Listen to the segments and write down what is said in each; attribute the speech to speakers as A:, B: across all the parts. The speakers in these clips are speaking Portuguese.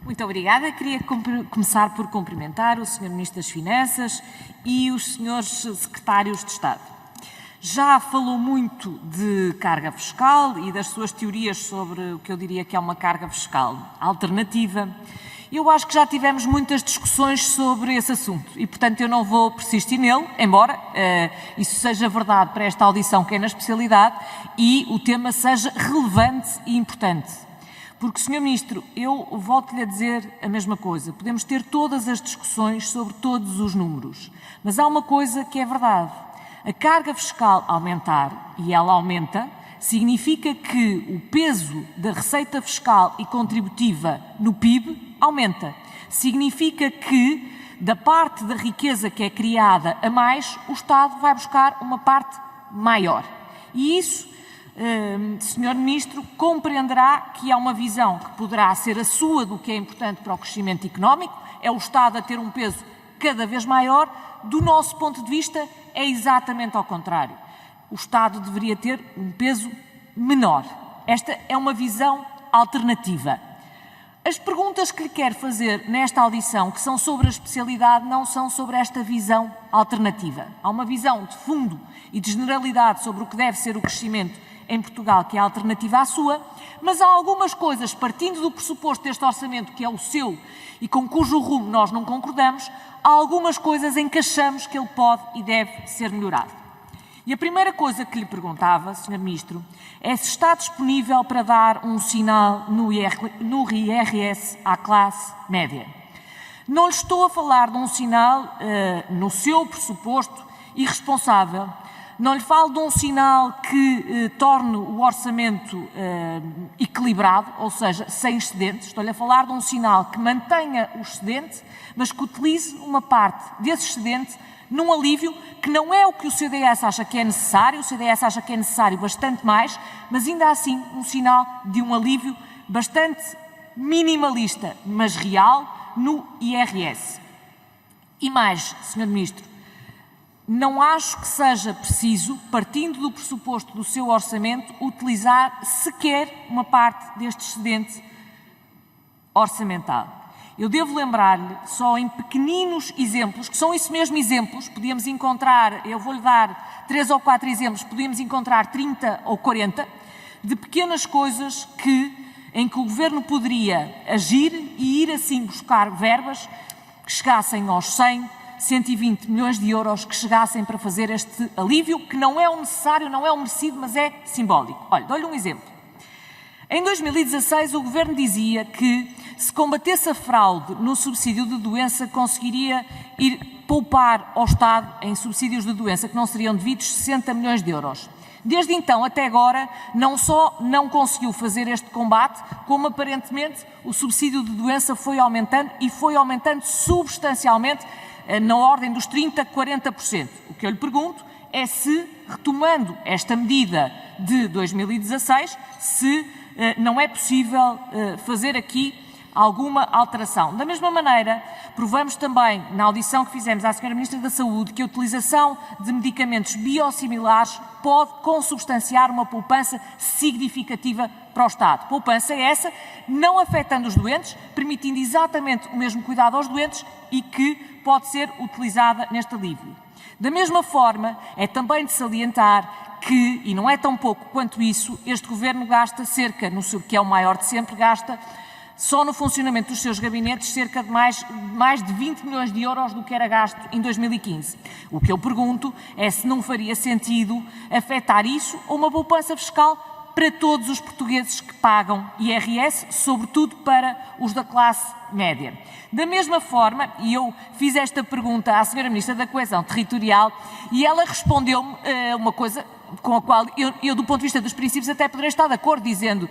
A: Muito obrigada. Queria começar por cumprimentar o Sr. Ministro das Finanças e os Srs. Secretários de Estado. Já falou muito de carga fiscal e das suas teorias sobre o que eu diria que é uma carga fiscal alternativa. Eu acho que já tivemos muitas discussões sobre esse assunto e, portanto, eu não vou persistir nele, embora isso seja verdade para esta audição que é na especialidade e o tema seja relevante e importante. Porque, Sr. Ministro, eu volto-lhe a dizer a mesma coisa. Podemos ter todas as discussões sobre todos os números, mas há uma coisa que é verdade. A carga fiscal aumentar, e ela aumenta, significa que o peso da receita fiscal e contributiva no PIB aumenta. Significa que, da parte da riqueza que é criada a mais, o Estado vai buscar uma parte maior. E isso, Sr. Ministro, compreenderá que há uma visão que poderá ser a sua do que é importante para o crescimento económico, é o Estado a ter um peso cada vez maior. Do nosso ponto de vista, é exatamente ao contrário. O Estado deveria ter um peso menor. Esta é uma visão alternativa. As perguntas que lhe quero fazer nesta audição, que são sobre a especialidade, não são sobre esta visão alternativa. Há uma visão de fundo e de generalidade sobre o que deve ser o crescimento em Portugal, que é alternativa à sua, mas há algumas coisas, partindo do pressuposto deste orçamento, que é o seu e com cujo rumo nós não concordamos, há algumas coisas em que achamos que ele pode e deve ser melhorado. E a primeira coisa que lhe perguntava, Sr. Ministro, é se está disponível para dar um sinal no IRS à classe média. Não lhe estou a falar de um sinal no seu pressuposto irresponsável. Não lhe falo de um sinal que torne o orçamento equilibrado, ou seja, sem excedentes. Estou-lhe a falar de um sinal que mantenha o excedente, mas que utilize uma parte desse excedente num alívio que não é o que o CDS acha que é necessário. O CDS acha que é necessário bastante mais, mas ainda assim um sinal de um alívio bastante minimalista, mas real, no IRS. E mais, Sr. Ministro, não acho que seja preciso, partindo do pressuposto do seu orçamento, utilizar sequer uma parte deste excedente orçamental. Eu devo lembrar-lhe, só em pequeninos exemplos, que são isso mesmo exemplos, podíamos encontrar, eu vou-lhe dar 3 ou 4 exemplos, podíamos encontrar 30 ou 40, de pequenas coisas em que o Governo poderia agir e ir assim buscar verbas que chegassem aos 120 milhões de euros, que chegassem para fazer este alívio, que não é o necessário, não é o merecido, mas é simbólico. Olha, dou-lhe um exemplo. Em 2016, o Governo dizia que, se combatesse a fraude no subsídio de doença, conseguiria ir poupar ao Estado, em subsídios de doença que não seriam devidos, 60 milhões de euros. Desde então até agora, não só não conseguiu fazer este combate, como aparentemente o subsídio de doença foi aumentando e foi aumentando substancialmente, na ordem dos 30%, 40%. O que eu lhe pergunto é se, retomando esta medida de 2016, se não é possível fazer aqui alguma alteração. Da mesma maneira, provamos também, na audição que fizemos à Sra. Ministra da Saúde, que a utilização de medicamentos biosimilares pode consubstanciar uma poupança significativa para o Estado. Poupança essa, não afetando os doentes, permitindo exatamente o mesmo cuidado aos doentes e que pode ser utilizada neste alívio. Da mesma forma, é também de salientar que, e não é tão pouco quanto isso, este Governo gasta cerca, que é o maior de sempre, gasta só no funcionamento dos seus gabinetes cerca de mais de 20 milhões de euros do que era gasto em 2015. O que eu pergunto é se não faria sentido afetar isso ou uma poupança fiscal para todos os portugueses que pagam IRS, sobretudo para os da classe média. Da mesma forma, e eu fiz esta pergunta à Sra. Ministra da Coesão Territorial e ela respondeu-me uma coisa com a qual eu, do ponto de vista dos princípios, até poderia estar de acordo, dizendo: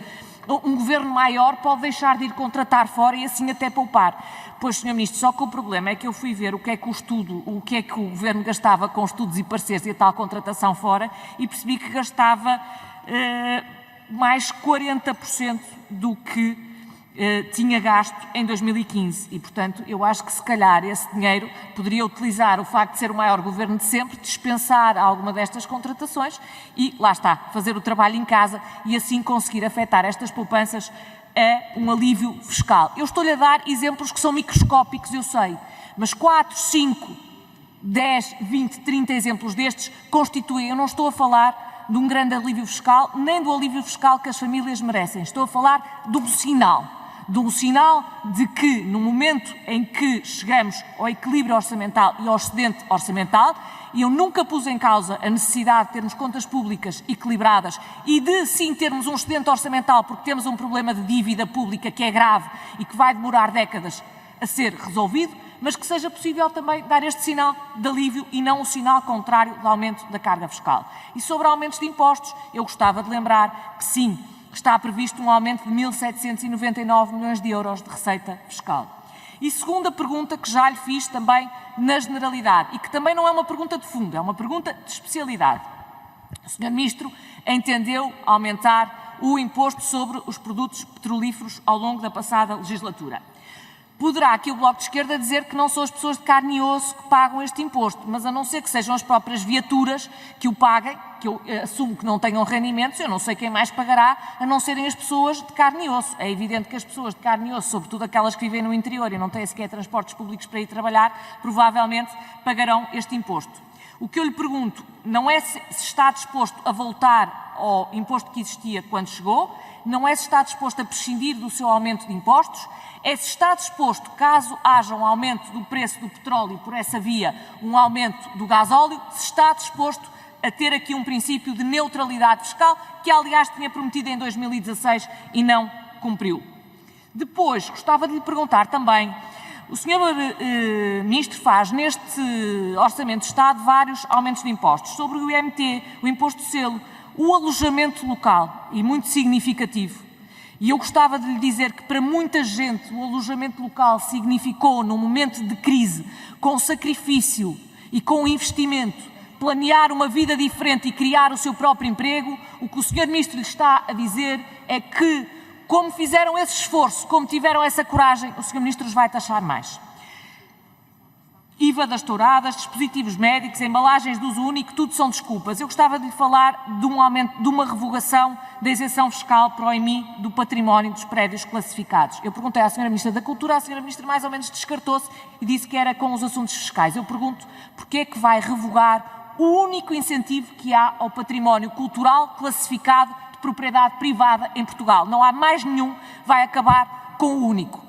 A: um governo maior pode deixar de ir contratar fora e assim até poupar. Pois, Sr. Ministro, só que o problema é que eu fui ver o que é que o Governo gastava com estudos e pareceres e a tal contratação fora e percebi que gastava mais 40% do que tinha gasto em 2015 e, portanto, eu acho que se calhar esse dinheiro poderia utilizar o facto de ser o maior governo de sempre, dispensar alguma destas contratações e, lá está, fazer o trabalho em casa e assim conseguir afetar estas poupanças a um alívio fiscal. Eu estou-lhe a dar exemplos que são microscópicos, eu sei, mas 4, 5, 10, 20, 30 exemplos destes constituem, eu não estou a falar de um grande alívio fiscal, nem do alívio fiscal que as famílias merecem, estou a falar de um sinal de que, no momento em que chegamos ao equilíbrio orçamental e ao excedente orçamental, e eu nunca pus em causa a necessidade de termos contas públicas equilibradas e de, sim, termos um excedente orçamental, porque temos um problema de dívida pública que é grave e que vai demorar décadas a ser resolvido, mas que seja possível também dar este sinal de alívio e não o sinal contrário de aumento da carga fiscal. E sobre aumentos de impostos, eu gostava de lembrar que, sim, está previsto um aumento de 1.799 milhões de euros de receita fiscal. E segunda pergunta que já lhe fiz também na generalidade, e que também não é uma pergunta de fundo, é uma pergunta de especialidade. O Sr. Ministro entendeu aumentar o imposto sobre os produtos petrolíferos ao longo da passada legislatura. Poderá aqui o Bloco de Esquerda dizer que não são as pessoas de carne e osso que pagam este imposto, mas a não ser que sejam as próprias viaturas que o paguem, que eu assumo que não tenham rendimentos, eu não sei quem mais pagará, a não serem as pessoas de carne e osso. É evidente que as pessoas de carne e osso, sobretudo aquelas que vivem no interior e não têm sequer transportes públicos para ir trabalhar, provavelmente pagarão este imposto. O que eu lhe pergunto não é se está disposto a voltar ao imposto que existia quando chegou, não é se está disposto a prescindir do seu aumento de impostos, é se está disposto, caso haja um aumento do preço do petróleo e por essa via um aumento do gasóleo, se está disposto a ter aqui um princípio de neutralidade fiscal, que aliás tinha prometido em 2016 e não cumpriu. Depois, gostava de lhe perguntar também, o Sr. Ministro faz neste Orçamento de Estado vários aumentos de impostos, sobre o IMT, o Imposto de Selo, o alojamento local, e muito significativo. E eu gostava de lhe dizer que para muita gente o alojamento local significou, num momento de crise, com sacrifício e com investimento, planear uma vida diferente e criar o seu próprio emprego. O que o Sr. Ministro lhe está a dizer é que, como fizeram esse esforço, como tiveram essa coragem, o Sr. Ministro os vai taxar mais. IVA das touradas, dispositivos médicos, embalagens de uso único, tudo são desculpas. Eu gostava de lhe falar de um aumento, de uma revogação da isenção fiscal para o IMI do património dos prédios classificados. Eu perguntei à Sra. Ministra da Cultura, a Sra. Ministra mais ou menos descartou-se e disse que era com os assuntos fiscais. Eu pergunto, porquê é que vai revogar o único incentivo que há ao património cultural classificado de propriedade privada em Portugal? Não há mais nenhum, vai acabar com o único.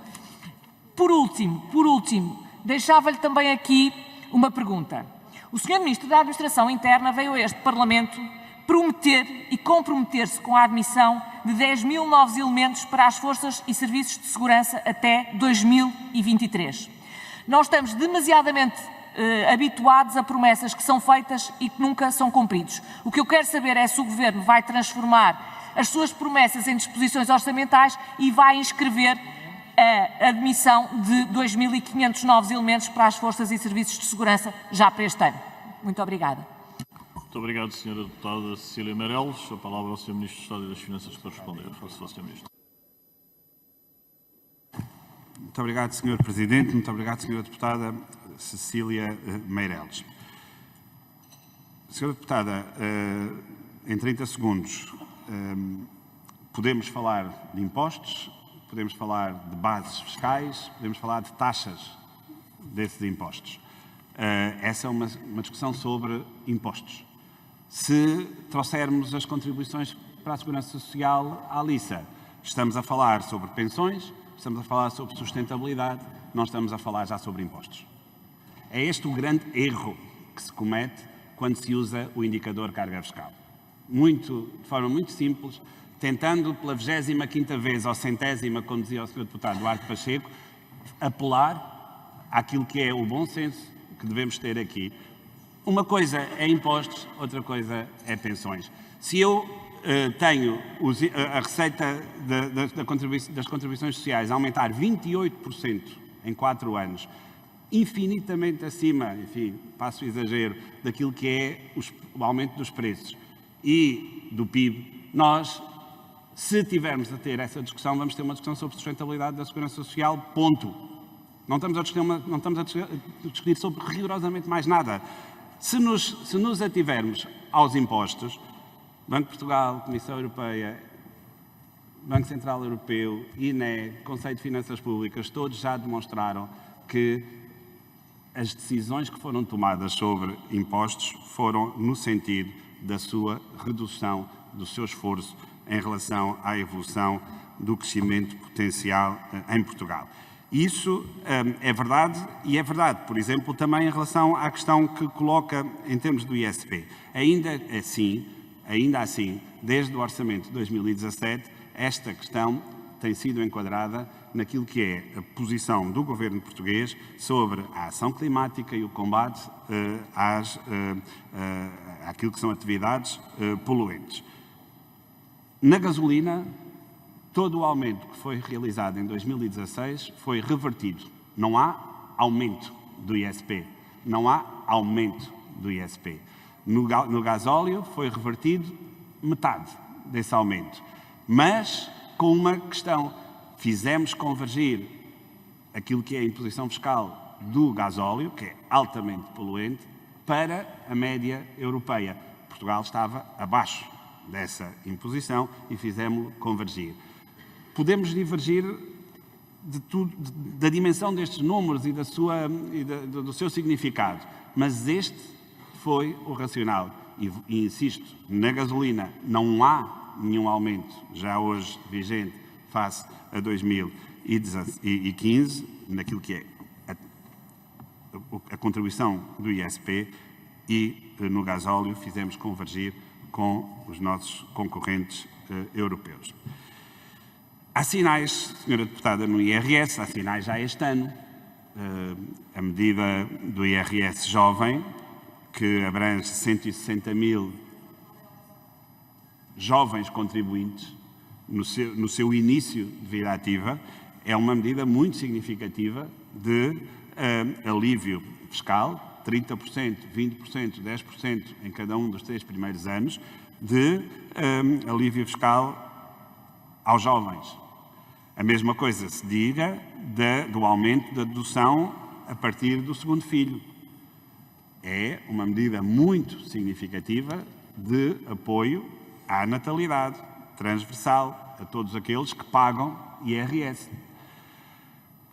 A: Por último, deixava-lhe também aqui uma pergunta. O Sr. Ministro da Administração Interna veio a este Parlamento prometer e comprometer-se com a admissão de 10 mil novos elementos para as forças e serviços de segurança até 2023. Nós estamos demasiadamente habituados a promessas que são feitas e que nunca são cumpridos. O que eu quero saber é se o Governo vai transformar as suas promessas em disposições orçamentais e vai inscrever a admissão de 2.500 novos elementos para as forças e serviços de segurança já para este ano. Muito obrigada.
B: Muito obrigado, Sra. Deputada Cecília Meireles. A palavra ao Sr. Ministro do Estado e das Finanças para responder. Faço, Sr. Ministro.
C: Muito obrigado, Sr. Presidente. Muito obrigado, Sra. Deputada Cecília Meireles. Sra. Deputada, em 30 segundos, podemos falar de impostos, podemos falar de bases fiscais, podemos falar de taxas desses impostos. Essa é uma discussão sobre impostos. Se trouxermos as contribuições para a Segurança Social à liça, estamos a falar sobre pensões, estamos a falar sobre sustentabilidade, não estamos a falar já sobre impostos. É este o grande erro que se comete quando se usa o indicador carga fiscal. De forma muito simples, tentando pela 25ª vez ou 100ª, como dizia o Sr. Deputado Duarte Pacheco, apelar àquilo que é o bom senso que devemos ter aqui. Uma coisa é impostos, outra coisa é pensões. Se eu tenho a receita das contribuições sociais a aumentar 28% em 4 anos, infinitamente acima, enfim, passo o exagero, daquilo que é o aumento dos preços e do PIB, nós, se tivermos a ter essa discussão, vamos ter uma discussão sobre sustentabilidade da Segurança Social, ponto. Não estamos a discutir sobre rigorosamente mais nada. Se nos ativermos aos impostos, Banco de Portugal, Comissão Europeia, Banco Central Europeu, INE, Conselho de Finanças Públicas, todos já demonstraram que as decisões que foram tomadas sobre impostos foram no sentido da sua redução, do seu esforço em relação à evolução do crescimento potencial em Portugal. Isso é verdade, e é verdade, por exemplo, também em relação à questão que coloca em termos do ISP. Ainda assim, desde o Orçamento de 2017, esta questão tem sido enquadrada naquilo que é a posição do governo português sobre a ação climática e o combate àquilo que são atividades poluentes. Na gasolina, todo o aumento que foi realizado em 2016 foi revertido. Não há aumento do ISP. Não há aumento do ISP. No gasóleo foi revertido metade desse aumento. Mas com uma questão. Fizemos convergir aquilo que é a imposição fiscal do gasóleo, que é altamente poluente, para a média europeia. Portugal estava abaixo dessa imposição e fizemos-lo convergir. Podemos divergir da dimensão destes números e do seu significado, mas este foi o racional. E insisto, na gasolina não há nenhum aumento, já hoje vigente, face a 2015, naquilo que é a contribuição do ISP, e no gasóleo fizemos convergir com os nossos concorrentes europeus. Há sinais, Sra. Deputada, no IRS, há sinais já este ano. A medida do IRS jovem, que abrange 160 mil jovens contribuintes, no seu início de vida ativa, é uma medida muito significativa de alívio fiscal, 30%, 20%, 10% em cada um dos 3 primeiros anos, de alívio fiscal aos jovens. A mesma coisa se diga do aumento da dedução a partir do segundo filho. É uma medida muito significativa de apoio à natalidade, transversal a todos aqueles que pagam IRS.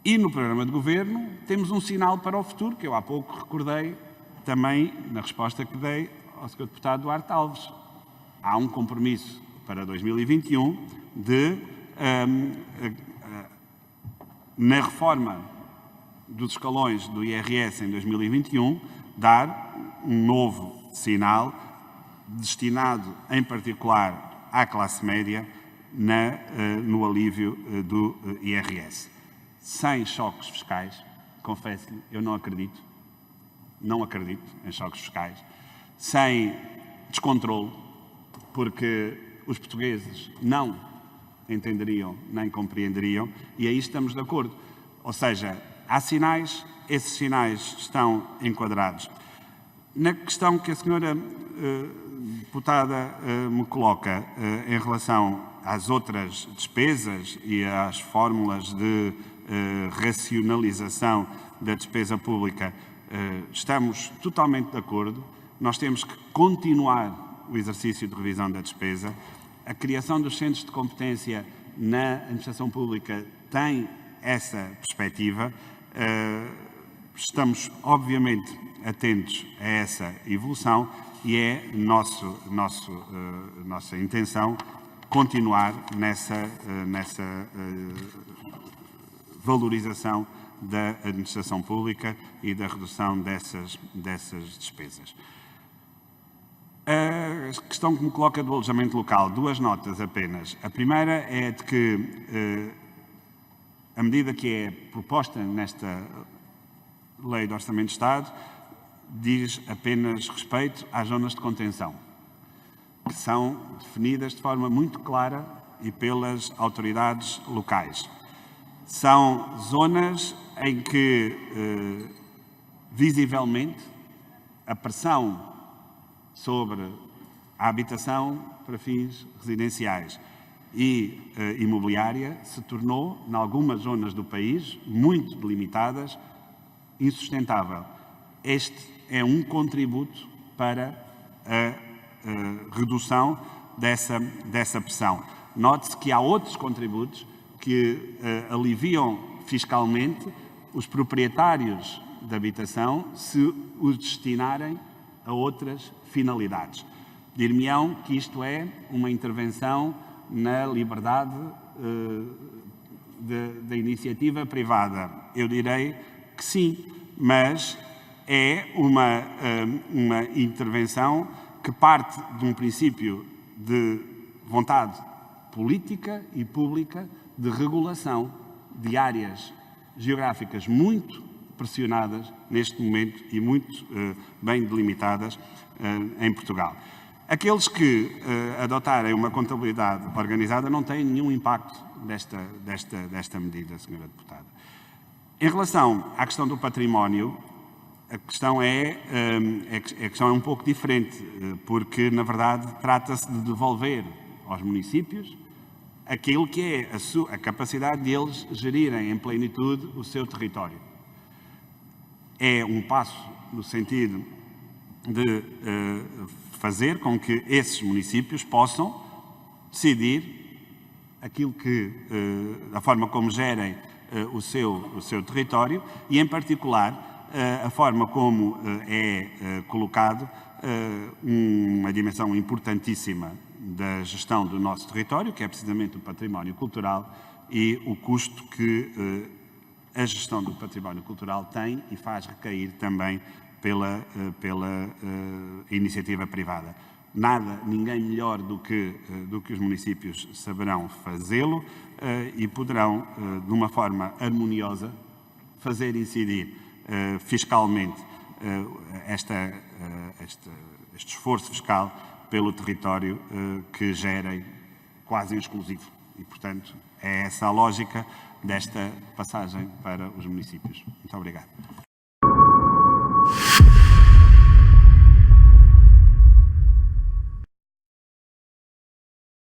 C: E no programa de governo temos um sinal para o futuro, que eu há pouco recordei também na resposta que dei ao Sr. Deputado Duarte Alves. Há um compromisso para 2021 de, na reforma dos escalões do IRS em 2021, dar um novo sinal destinado, em particular, à classe média no alívio do IRS. Sem choques fiscais, confesso-lhe, eu não acredito em choques fiscais, sem descontrole, porque os portugueses não entenderiam nem compreenderiam, e aí estamos de acordo. Ou seja, há sinais, esses sinais estão enquadrados. Na questão que a senhora deputada me coloca em relação às outras despesas e às fórmulas de racionalização da despesa pública, estamos totalmente de acordo. Nós temos que continuar o exercício de revisão da despesa. A criação dos centros de competência na administração pública tem essa perspectiva. Estamos, obviamente, atentos a essa evolução e é nossa intenção continuar nessa valorização da administração pública e da redução dessas despesas. A questão que me coloca do alojamento local, 2 notas apenas. A primeira é de que a medida que é proposta nesta Lei de Orçamento de Estado diz apenas respeito às zonas de contenção, que são definidas de forma muito clara e pelas autoridades locais. São zonas em que, visivelmente, a pressão sobre a habitação para fins residenciais e imobiliária se tornou, em algumas zonas do país, muito delimitadas, insustentável. Este é um contributo para a redução dessa pressão. note-se que há outros contributos que aliviam fiscalmente os proprietários de habitação se os destinarem a outras finalidades. Dir-me-ão que isto é uma intervenção na liberdade da iniciativa privada. Eu direi que sim, mas é uma intervenção que parte de um princípio de vontade política e pública de regulação de áreas geográficas muito pressionadas neste momento e muito bem delimitadas em Portugal. Aqueles que adotarem uma contabilidade organizada não têm nenhum impacto desta medida, Sra. Deputada. Em relação à questão do património, a questão é um pouco diferente, porque, na verdade, trata-se de devolver aos municípios aquilo que é a capacidade de eles gerirem em plenitude o seu território. É um passo no sentido de fazer com que esses municípios possam decidir aquilo que, da forma como gerem o seu território e, em particular, a forma como é colocado uma dimensão importantíssima da gestão do nosso território, que é precisamente o património cultural e o custo que a gestão do património cultural tem e faz recair também pela iniciativa privada. Ninguém melhor do que os municípios saberão fazê-lo e poderão, de uma forma harmoniosa, fazer incidir fiscalmente este esforço fiscal pelo território que gerem quase em exclusivo. E, portanto, é essa a lógica desta passagem para os municípios. Muito obrigado.